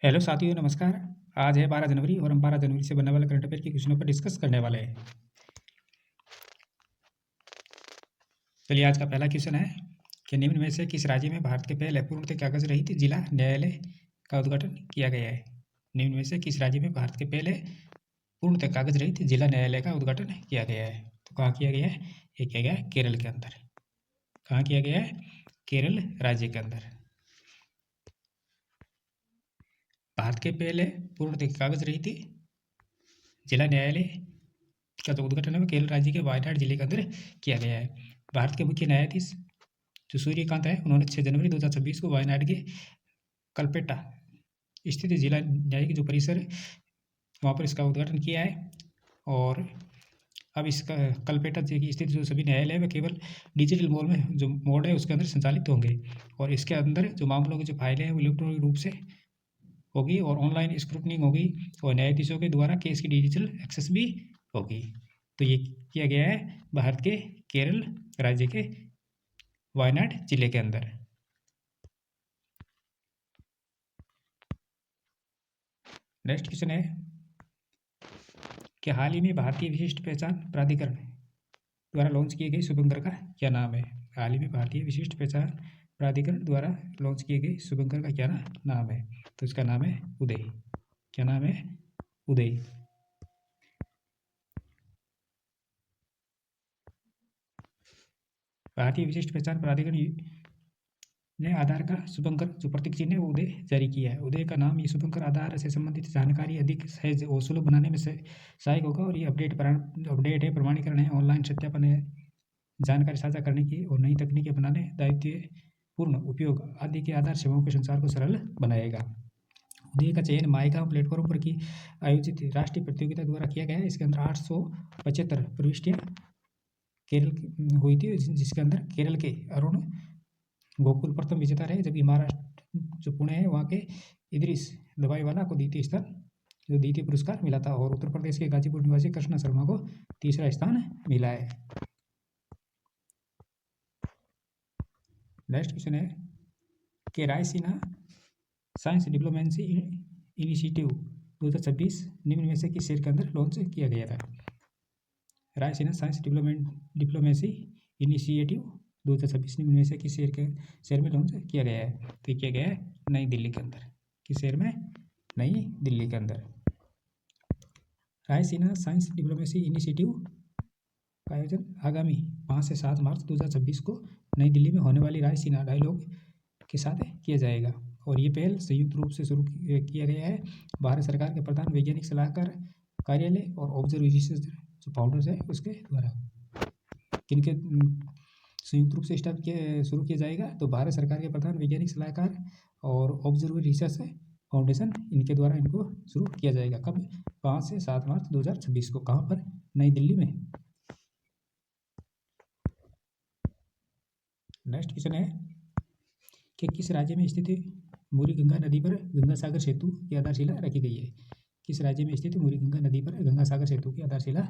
Hello साथियों, नमस्कार। आज है 12 जनवरी और हम 12 जनवरी से बनने वाले करंट अफेयर के क्वेश्चनों पर डिस्कस करने वाले हैं। चलिए, आज का पहला क्वेश्चन है कि निम्न में से किस राज्य में भारत के पहले पूर्णतः कागज रहित जिला न्यायालय का उद्घाटन किया गया है। निम्न में से किस राज्य में भारत के पहले पूर्णतः कागज रहित जिला न्यायालय का उद्घाटन किया गया है। तो कहाँ किया गया है? ये किया गया है केरल के अंदर। कहाँ किया गया है? केरल राज्य के अंदर। भारत के पहले पूर्णतः कागज रहित जिला न्यायालय का जो उद्घाटन है वो केरल राज्य के वायनाड जिले के अंदर किया गया है। भारत के मुख्य न्यायाधीश जो सूर्यकांत है, उन्होंने 6 जनवरी 2026 को वायनाड के कलपेट्टा स्थित जिला न्यायिक जो परिसर है वहाँ पर इसका उद्घाटन किया है। और अब इसका कलपेट्टा की स्थित जो सभी न्यायालय है वे केवल डिजिटल मोड में जो मोड है उसके अंदर संचालित होंगे और इसके अंदर जो मामलों की जो फाइलें हैं वो इलेक्ट्रॉनिक रूप से होगी और ऑनलाइन स्क्रूटनिंग होगी और न्यायाधीशों के द्वारा केस की डिजिटल एक्सेस भी होगी। तो ये किया गया है भारत के केरल राज्य के वायनाड जिले के अंदर। नेक्स्ट क्वेश्चन है कि हाल ही में भारतीय विशिष्ट पहचान प्राधिकरण द्वारा लॉन्च किए गए शुभंकर का क्या नाम है। हाल ही में भारतीय विशिष्ट पहचान प्राधिकरण द्वारा लॉन्च किए गए शुभंकर का क्या नाम है। तो इसका नाम है उदय। क्या नाम है? उदय। भारतीय विशिष्ट पहचान प्राधिकरण ने आधार का शुभंकर जो प्रतीक चिन्ह है वो उदय जारी किया है। उदय का नाम ये शुभंकर आधार से संबंधित जानकारी अधिक सहज और सुलभ बनाने में सहायक होगा और ये अपडेट है, प्रमाणीकरण है, ऑनलाइन सत्यापन है, जानकारी साझा करने की और नई तकनीकें बनाने, दायित्वपूर्ण उपयोग आदि के आधार सेवाओं के संचार को सरल बनाएगा। उदय का चयन माईगांव प्लेटफॉर्म पर की आयोजित राष्ट्रीय प्रतियोगिता द्वारा किया गया है। इसके अंदर 875 प्रविष्टियाँ केरल हुई थी, जिसके अंदर केरल के अरुण गोकुल प्रथम विजेता रहे, जबकि महाराष्ट्र जो पुणे है वहाँ के इदरीस दवाईवाला को द्वितीय पुरस्कार मिला था और उत्तर प्रदेश के गाजीपुर निवासी कृष्णा शर्मा को तीसरा स्थान मिला है। नेक्स्ट क्वेश्चन है कि रायसीना साइंस डिप्लोमेसी इनिशिएटिव 2026 निम्न में से किस शहर के अंदर लॉन्च किया गया था। रायसीना साइंस डिप्लोमेसी इनिशिएटिव 2026 निम्न में से किस शहर में लॉन्च किया गया है। तो किया गया है नई दिल्ली के अंदर। किस शहर में? नई दिल्ली के अंदर। रायसीना साइंस डिप्लोमेसी इनिशिएटिव का आयोजन आगामी 5 से 7 मार्च 2026 को नई दिल्ली में होने वाली रायसीना डायलॉग के साथ किया जाएगा और ये पहल संयुक्त रूप से शुरू किया गया है भारत सरकार के प्रधान वैज्ञानिक सलाहकार कार्यालय और ऑब्जर्व रिसर्च जो फाउंडर्स है उसके द्वारा। किनके संयुक्त रूप से शुरू किया जाएगा? तो भारत सरकार के प्रधान वैज्ञानिक सलाहकार और ऑब्जर्व रिसर्च फाउंडेशन, इनके द्वारा इनको शुरू किया जाएगा। कब? 5 से 7 मार्च 2026 को। कहाँ पर? नई दिल्ली में। नेक्स्ट क्वेश्चन है कि किस राज्य में स्थित मुरी गंगा नदी पर गंगा सागर सेतु की आधारशिला रखी गई है। किस राज्य में स्थित मुरी गंगा नदी पर गंगा सागर सेतु की आधारशिला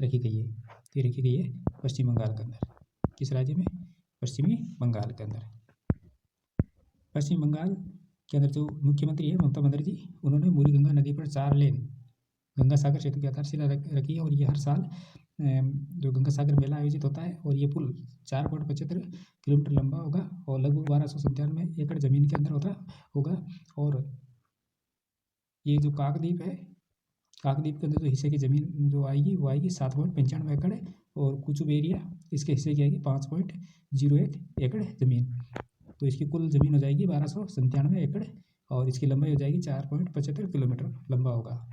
रखी गई है। तो रखी गई है पश्चिम बंगाल के अंदर। किस राज्य में? पश्चिमी बंगाल के अंदर। पश्चिम बंगाल के अंदर जो मुख्यमंत्री है ममता बनर्जी, उन्होंने मुरी गंगा नदी पर 4 लेन गंगा सागर सेतु की आधारशिला रखी है और ये हर साल जो गंगा सागर मेला आयोजित होता है और ये पुल 4.75 किलोमीटर लंबा होगा और लगभग 1297 एकड़ जमीन के अंदर होगा। और ये जो काकद्वीप है, काकद्वीप के अंदर जो हिस्से की ज़मीन जो आएगी वो आएगी 7.95 एकड़ और कुचुब एरिया इसके हिस्से की आएगी 5.01 एकड़ ज़मीन। तो इसकी कुल ज़मीन हो जाएगी 1297 एकड़ और इसकी लंबाई हो जाएगी 4.75 किलोमीटर लंबा होगा।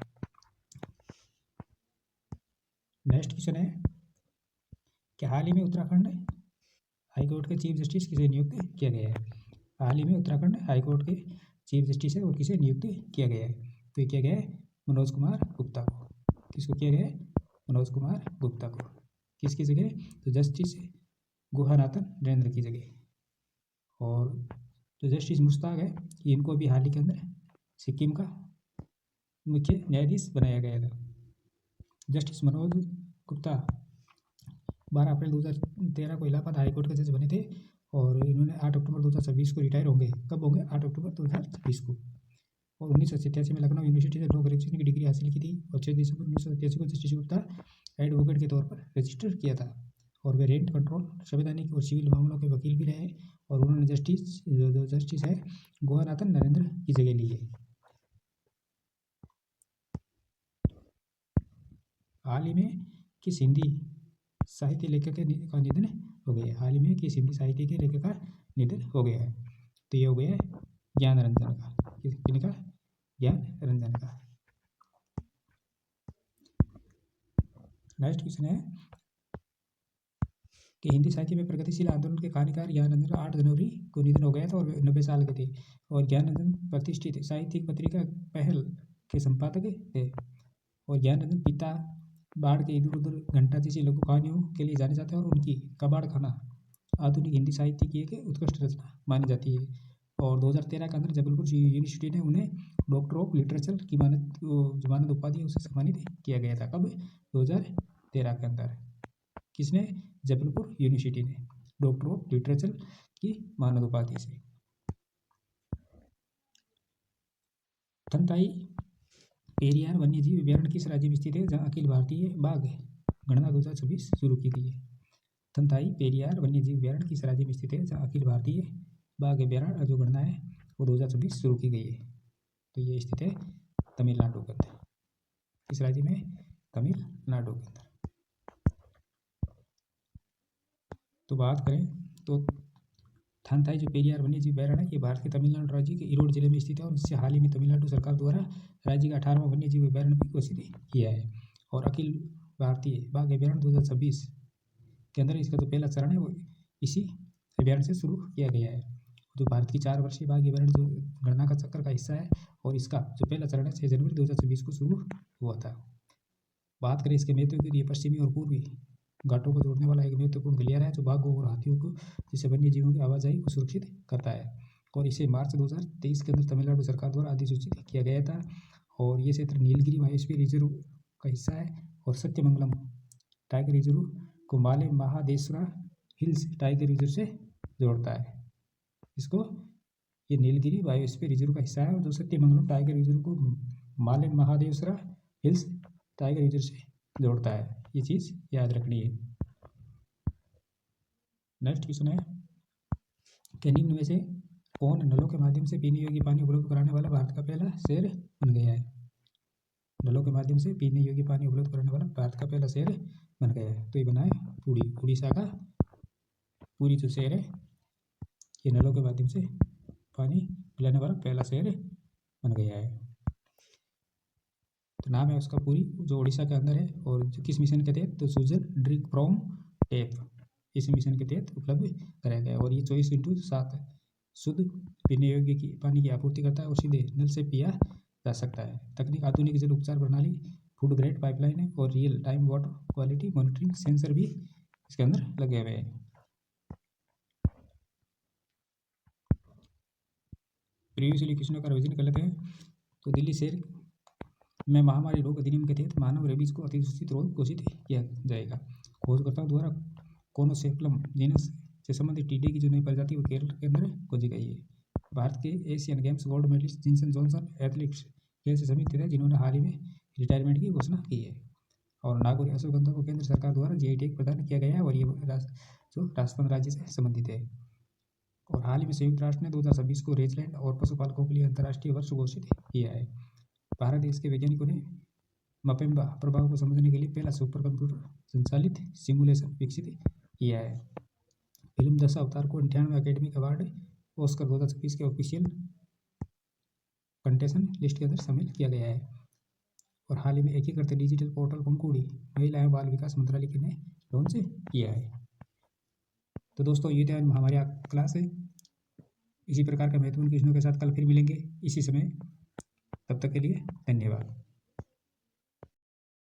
नेक्स्ट क्वेश्चन है कि हाल ही में उत्तराखंड हाईकोर्ट के चीफ जस्टिस किसे नियुक्त किया गया है। हाल ही में उत्तराखंड हाईकोर्ट के चीफ जस्टिस है वो किसे नियुक्त किया गया है। तो ये किया गया है मनोज कुमार गुप्ता को। किसको किया गया है? मनोज कुमार गुप्ता को। किसकी जगह? तो जस्टिस गुहानाथन नरेंद्र की जगह। और जो जस्टिस मुश्ताक है इनको भी हाल ही के अंदर सिक्किम का मुख्य न्यायाधीश बनाया गया था। जस्टिस मनोज गुप्ता 12 अप्रैल 2013 को इलाहाबाद हाईकोर्ट के जज बने थे और इन्होंने 8 अक्टूबर 2026 को रिटायर होंगे। कब होंगे? 8 अक्टूबर 2026 को। और 1987 में लखनऊ यूनिवर्सिटी से लॉ ग्रेजुएशन की डिग्री हासिल की थी और 6 दिसंबर 1987 को जस्टिस गुप्ता एडवोकेट के तौर पर रजिस्टर किया था। और वे रेंट कंट्रोल, संवैधानिक और सिविल मामलों के वकील भी रहे और उन्होंने जस्टिस है गोहानाथन नरेंद्र की जगह ली है। हाल ही में किस हिंदी साहित्य लेखक का निधन हो गया है? हाल ही में किस हिंदी साहित्य के लेखक का निधन हो गया है? तो ये हो गया है ज्ञान रंजन का। किसका? ज्ञान रंजन का। नेक्स्ट क्वेश्चन है कि हिंदी साहित्य में प्रगतिशील आंदोलन के कहानीकार ज्ञान रंजन 8 जनवरी को निधन हो गया था और वे 90 साल के थे। और ज्ञान रंजन प्रतिष्ठित साहित्यिक पत्रिका पहल के संपादक थे। और ज्ञान रंजन पिता बाढ़ के इधर उधर घंटा जैसी लघु कहानियों के लिए जाने जाते हैं और उनकी कबाड़ खाना आधुनिक हिंदी साहित्य की एक उत्कृष्ट रचना मानी जाती है। और 2013 के अंदर जबलपुर यूनिवर्सिटी ने उन्हें डॉक्टर ऑफ लिटरेचर की मानद उपाधि से सम्मानित किया गया था। कब? 2013 के अंदर। किसने? जबलपुर यूनिवर्सिटी ने डॉक्टर ऑफ लिटरेचर की मानद उपाधि से। थनताई पेरियार वन्यजीव अभ्यारण्य किस राज्य में स्थित है जहाँ अखिल भारतीय बाघ गणना 2026 शुरू की गई है? थनताई पेरियार वन्यजीव अभ्यारण्य किस राज्य में स्थित है जहाँ अखिल भारतीय बाघ अभ्यारण्य जो गणना है वो 2026 शुरू की गई है? तो ये स्थित है तमिलनाडु के अंदर। किस राज्य में? तमिलनाडु के अंदर। तो बात करें तो थानथाई जो पेरियार वन्यजीव अभ्यारण्य है ये भारत के तमिलनाडु राज्य के ईरोड जिले में स्थित है और इससे हाल ही में तमिलनाडु सरकार द्वारा राज्य का 18वां वन्यजीव अभ्यारण्य भी घोषित किया है। और अखिल भारतीय बाघ अभ्यारण्य 2026 के अंदर इसका जो पहला चरण है वो इसी अभ्यारण्य से शुरू किया गया है। जो भारत की 4 वर्षीय बाघ अभ्यारण्य जो गणना का चक्कर का हिस्सा है और इसका जो पहला चरण है 6 जनवरी 2026 को शुरू हुआ था। बात करें इसके महत्व की, पश्चिमी और पूर्वी घाटों को जोड़ने वाला एक महत्वपूर्ण गलियारा है जो बाघों और हाथियों को जैसे वन्य जीवों की आवाजाही को सुरक्षित करता है। और इसे मार्च 2023 के अंदर तमिलनाडु सरकार द्वारा अधिसूचित किया गया था। और ये क्षेत्र नीलगिरी बायोस्फीयर रिजर्व का हिस्सा है और सत्यमंगलम टाइगर रिजर्व को माले महादेश्वरा हिल्स टाइगर रिजर्व से जोड़ता है। इसको ये नीलगिरी बायोस्फीयर रिजर्व का हिस्सा है और जो सत्यमंगलम टाइगर रिजर्व को माले महादेश्वरा हिल्स टाइगर रिजर्व से जोड़ता है। ये चीज़ याद रखनी है। नेक्स्ट क्वेश्चन है कि निम्न में से कौन नलों के माध्यम से पीने योग्य पानी उपलब्ध कराने वाला भारत का पहला शहर बन गया है? नलों के माध्यम से पीने योग्य पानी उपलब्ध कराने वाला भारत का पहला शहर बन गया है। तो ये बना है पुरी। उड़ीसा का पुरी जो शहर है ये नलों के माध्यम से पानी पिलाने वाला पहला शहर बन गया है। तो नाम है उसका पुरी जो उड़ीसा के अंदर है। और जो किस मिशन के तहत? तो सुजल ड्रिंक फ्रॉम टैप इस मिशन के तहत उपलब्ध कराया गया। और ये 24/7 शुद्ध पीने योग्य की पानी की आपूर्ति करता है और सीधे नल से पिया जा सकता है। तकनीक आधुनिक जल उपचार प्रणाली, फूड ग्रेड पाइपलाइन है और real time water quality monitoring sensor भी इसके अंदर लगे हुए हैं। प्रीवियसली क्वेश्चन का रिवीजन कर लेते हैं। तो दिल्ली शहर में महामारी रोग अधिनियम के तहत मानव रेबीज को अधिसूचित रोग घोषित किया जाएगा। खोजकर्ताओं द्वारा कोनोसेफ्लम जीनस से संबंधित टीडे की जो नई प्रजाति वो केरल के अंदर खोजी गई है। भारत के Asian games gold medalist Jinson Johnson athletics खेल से संबंधित थे जिन्होंने हाल ही में रिटायरमेंट की घोषणा की है। और नागौरी अश्वगंधा को केंद्र सरकार द्वारा GI टैग प्रदान किया गया है और ये जो राजस्थान राज्य से संबंधित है। और हाल ही में संयुक्त राष्ट्र ने 2026 को रेजलैंड और पशुपालकों के लिए अंतर्राष्ट्रीय वर्ष घोषित किया है। भारत देश के वैज्ञानिकों ने मपेम्बा प्रभाव को समझने के लिए पहला सुपर कंप्यूटर संचालित सिमुलेशन विकसित किया है। फिल्म 10 अवतार को 98 अकेडमी अवार्ड ऑस्कर 2026 के ऑफिशियल कंटेशन लिस्ट के अंदर शामिल किया गया है। और हाल ही में एकीकृत डिजिटल पोर्टल पंखुड़ी महिला एवं बाल विकास मंत्रालय ने लॉन्च किया है। तो दोस्तों ये तो हमारी क्लास है। इसी प्रकार के महत्वपूर्ण क्वेश्चनों के साथ कल फिर मिलेंगे इसी समय। तब तक के लिए धन्यवाद।